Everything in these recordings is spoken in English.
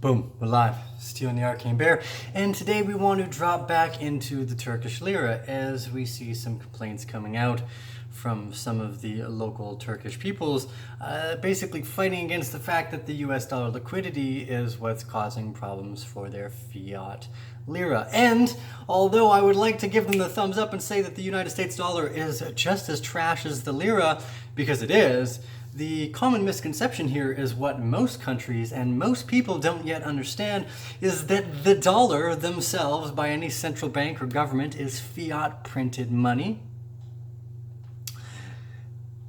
Boom, we're live. Stealing the Arcane Bear. And today we want to drop back into the Turkish lira as we see some complaints coming out from some of the local Turkish peoples, basically fighting against the fact that the US dollar liquidity is what's causing problems for their fiat lira. And although I would like to give them the thumbs up and say that the United States dollar is just as trash as the lira, because it is, the common misconception here is what most countries and most people don't yet understand is that the dollar themselves by any central bank or government is fiat printed money.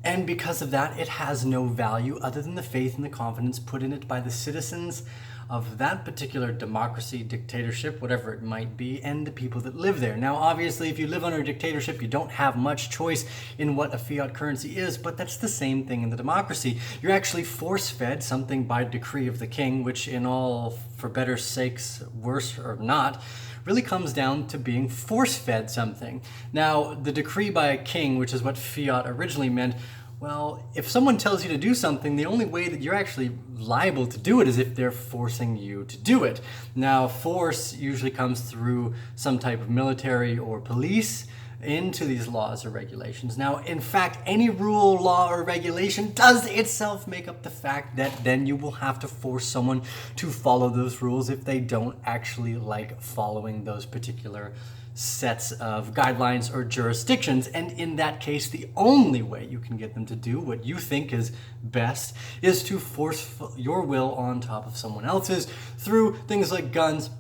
And because of that, it has no value other than the faith and the confidence put in it by the citizens of that particular democracy, dictatorship, whatever it might be, and the people that live there. Now, obviously, if you live under a dictatorship, you don't have much choice in what a fiat currency is, but that's the same thing in the democracy. You're actually force-fed something by decree of the king, which in all, for better sakes, worse or not, really comes down to being force-fed something. Now, the decree by a king, which is what fiat originally meant, well, if someone tells you to do something, the only way that you're actually liable to do it is if they're forcing you to do it. Now, force usually comes through some type of military or police into these laws or regulations. Now, in fact, any rule, law, or regulation does itself make up the fact that then you will have to force someone to follow those rules if they don't actually like following those particular sets of guidelines or jurisdictions. And in that case, the only way you can get them to do what you think is best is to force your will on top of someone else's through things like guns,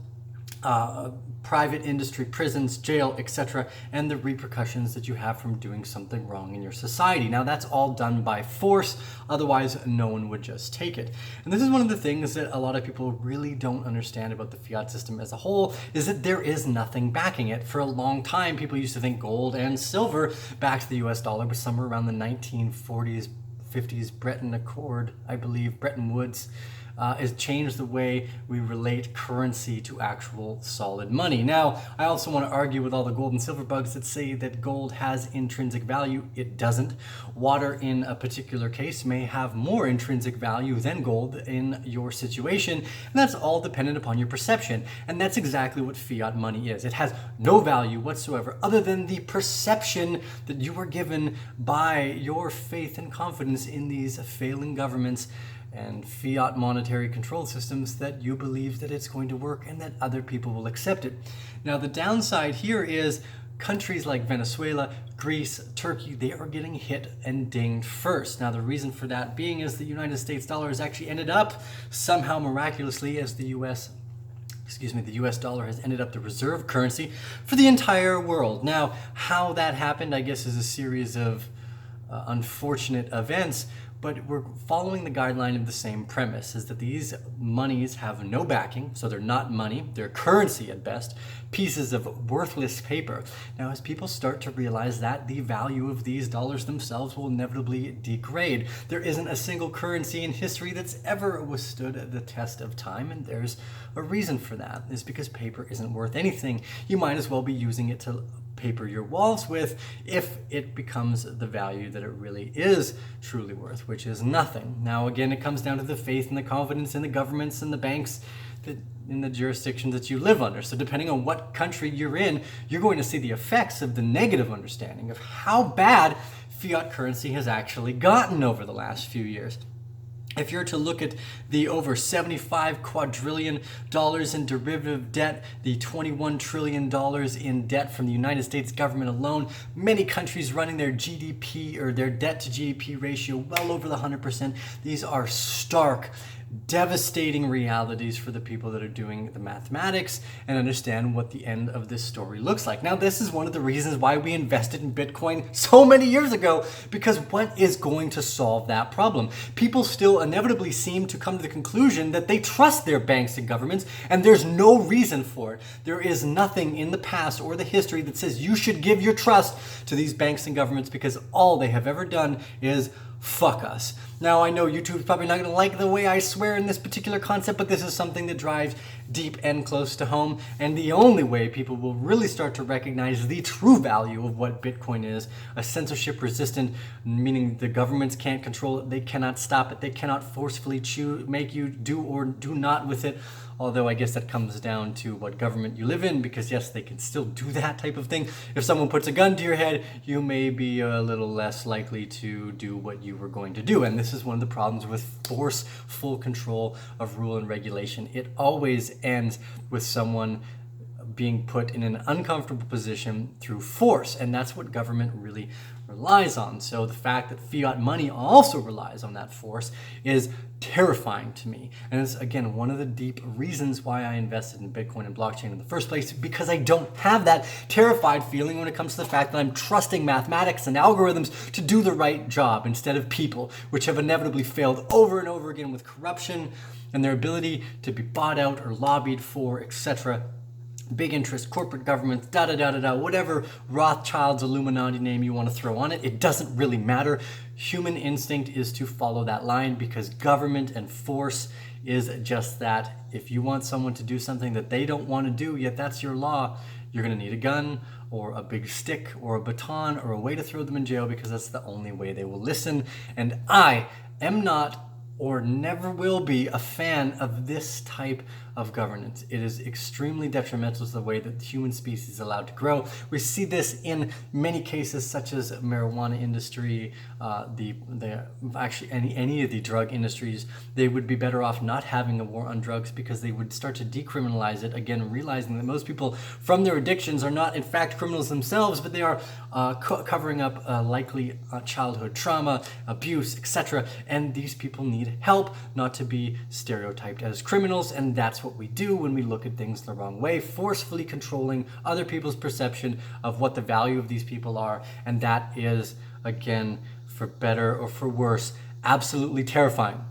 private industry, prisons, jail, etc., and the repercussions that you have from doing something wrong in your society. Now, that's all done by force, otherwise no one would just take it. And this is one of the things that a lot of people really don't understand about the fiat system as a whole, is that there is nothing backing it. For a long time, people used to think gold and silver backed the US dollar, but somewhere around the 1940s, 50s, Bretton Accord, I believe, Bretton Woods, has changed the way we relate currency to actual solid money. Now, I also want to argue with all the gold and silver bugs that say that gold has intrinsic value. It doesn't. Water in a particular case may have more intrinsic value than gold in your situation, and that's all dependent upon your perception. And that's exactly what fiat money is. It has no value whatsoever other than the perception that you are given by your faith and confidence in these failing governments and fiat monetary control systems that you believe that it's going to work and that other people will accept it. Now, the downside here is countries like Venezuela, Greece, Turkey, they are getting hit and dinged first. Now, the reason for that being is the United States dollar has actually ended up somehow miraculously as the US dollar has ended up the reserve currency for the entire world. Now, how that happened, I guess, is a series of unfortunate events, but we're following the guideline of the same premise, is that these monies have no backing, so they're not money, they're currency at best, pieces of worthless paper. Now, as people start to realize that, the value of these dollars themselves will inevitably degrade. There isn't a single currency in history that's ever withstood the test of time, and there's a reason for that. It's because paper isn't worth anything. You might as well be using it to paper your walls with if it becomes the value that it really is truly worth, which is nothing. Now, again, it comes down to the faith and the confidence in the governments and the banks that in the jurisdictions that you live under. So depending on what country you're in, you're going to see the effects of the negative understanding of how bad fiat currency has actually gotten over the last few years. If you're to look at the over $75 quadrillion in derivative debt, the $21 trillion in debt from the United States government alone, many countries running their GDP or their debt to GDP ratio well over the 100%, these are stark, devastating realities for the people that are doing the mathematics and understand what the end of this story looks like. Now, this is one of the reasons why we invested in Bitcoin so many years ago, because what is going to solve that problem? People still inevitably seem to come to the conclusion that they trust their banks and governments, and there's no reason for it. There is nothing in the past or the history that says you should give your trust to these banks and governments, because all they have ever done is fuck us. Now, I know YouTube's probably not going to like the way I swear in this particular concept, but this is something that drives deep and close to home, and the only way people will really start to recognize the true value of what Bitcoin is, a censorship resistant, meaning the governments can't control it, they cannot stop it, they cannot forcefully make you do or do not with it. Although I guess that comes down to what government you live in, because yes, they can still do that type of thing. If someone puts a gun to your head, you may be a little less likely to do what you were going to do. And this is one of the problems with forceful control of rule and regulation. It always ends with someone being put in an uncomfortable position through force, and that's what government really relies on. So the fact that fiat money also relies on that force is terrifying to me. And it's, again, one of the deep reasons why I invested in Bitcoin and blockchain in the first place, because I don't have that terrified feeling when it comes to the fact that I'm trusting mathematics and algorithms to do the right job instead of people, which have inevitably failed over and over again with corruption and their ability to be bought out or lobbied for, etc. Big interest, corporate governments, whatever Rothschild's Illuminati name you want to throw on it, it doesn't really matter. Human instinct is to follow that line, because government and force is just that. If you want someone to do something that they don't want to do, yet that's your law, you're going to need a gun or a big stick or a baton or a way to throw them in jail, because that's the only way they will listen. And I am not, or never will be, a fan of this type of governance. It is extremely detrimental to the way that the human species is allowed to grow. We see this in many cases, such as marijuana industry, actually any of the drug industries. They would be better off not having a war on drugs, because they would start to decriminalize it, again realizing that most people from their addictions are not in fact criminals themselves, but they are covering up likely childhood trauma, abuse, etc. And these people need help, not to be stereotyped as criminals. And that's what we do when we look at things the wrong way, forcefully controlling other people's perception of what the value of these people are. And that is, again, for better or for worse, absolutely terrifying.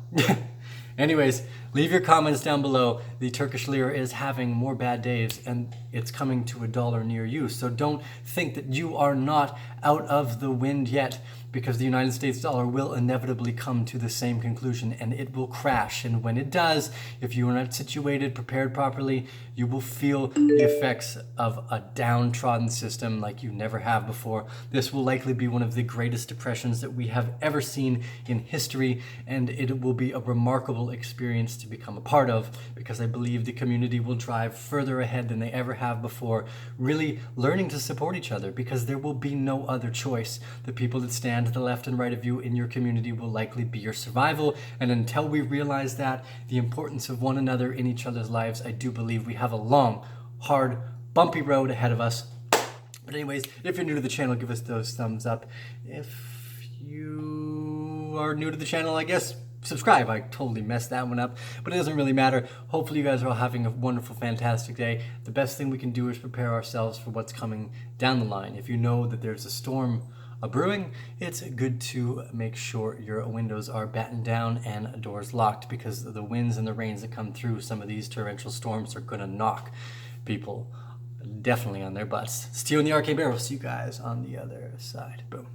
Anyways, leave your comments down below. The Turkish lira is having more bad days, and it's coming to $1 near you. So don't think that you are not out of the wind yet, because the United States dollar will inevitably come to the same conclusion, and it will crash. And when it does, if you are not situated, prepared properly, you will feel the effects of a downtrodden system like you never have before. This will likely be one of the greatest depressions that we have ever seen in history, and it will be a remarkable experience to become a part of, because I believe the community will drive further ahead than they ever have before, really learning to support each other, because there will be no other choice. The people that stand to the left and right of you in your community will likely be your survival, and until we realize that, the importance of one another in each other's lives, I do believe we have a long, hard, bumpy road ahead of us. But anyways, if you're new to the channel, give us those thumbs up. If you are new to the channel, I guess subscribe. I totally messed that one up, but it doesn't really matter. Hopefully you guys are all having a wonderful, fantastic day. The best thing we can do is prepare ourselves for what's coming down the line. If you know that there's a storm brewing, it's good to make sure your windows are battened down and doors locked, because the winds and the rains that come through some of these torrential storms are going to knock people definitely on their butts. Steel in the Arcane barrel. See you guys on the other side. Boom.